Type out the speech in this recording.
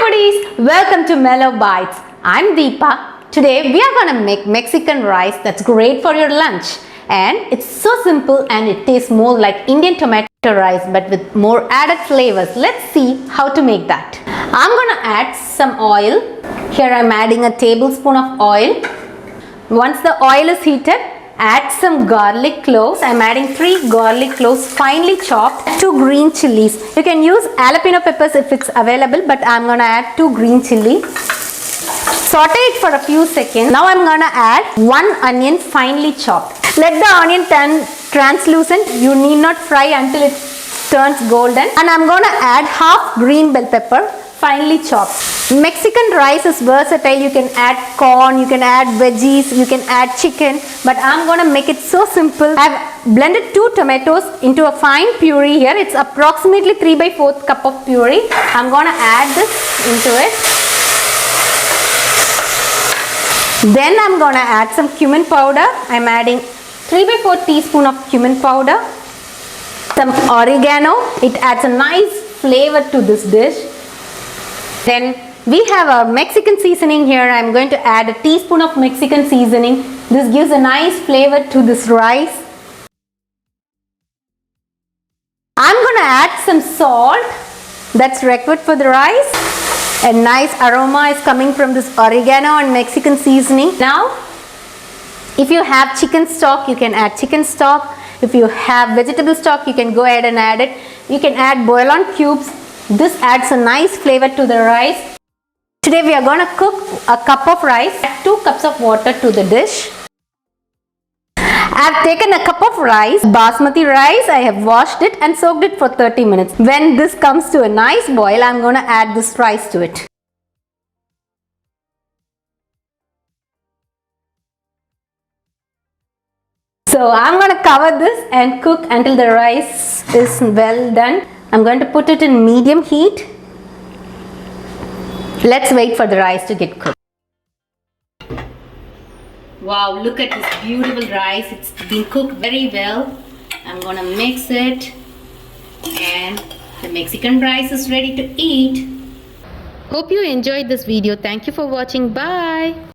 foodies, welcome to MellowBites. I'm Deepa. Today we are going to make Mexican rice that's great for your lunch. And it's so simple and it tastes more like Indian tomato rice but with more added flavors. Let's see how to make that. I'm going to add some oil. Here I'm adding a tablespoon of oil. Once the oil is heated, add some garlic cloves. I'm adding 3 garlic cloves finely chopped, 2 green chilies. You can use jalapeno peppers if it's available, but I'm going to add 2 green chilies. Saute it for a few seconds. Now I'm going to add 1 onion finely chopped. Let the onion turn translucent. You need not fry until it turns golden. And I'm going to add half green bell pepper finely chopped. Mexican rice is versatile. You can add corn, you can add veggies, you can add chicken, but I'm going to make it so simple. I've blended 2 tomatoes into a fine puree here. It's approximately 3/4 cup of puree. I'm going to add this into it. Then I'm going to add some cumin powder. I'm adding 3/4 teaspoon of cumin powder. Some oregano. It adds a nice flavor to this dish. Then we have our Mexican seasoning here. I'm going to add a teaspoon of Mexican seasoning. This gives a nice flavor to this rice. I'm going to add some salt that's required for the rice. A nice aroma is coming from this oregano and Mexican seasoning. Now, if you have chicken stock, you can add chicken stock. If you have vegetable stock, you can go ahead and add it. You can add bouillon cubes. This adds a nice flavor to the rice. Today we are going to cook a cup of rice. Add 2 cups of water to the dish. I have taken a cup of rice, basmati rice. I have washed it and soaked it for 30 minutes. When this comes to a nice boil, I am going to add this rice to it. So I am going to cover this and cook until the rice is well done. I'm going to put it in medium heat. Let's wait for the rice to get cooked. Wow, look at this beautiful rice. It's been cooked very well. I'm going to mix it. And the Mexican rice is ready to eat. Hope you enjoyed this video. Thank you for watching. Bye.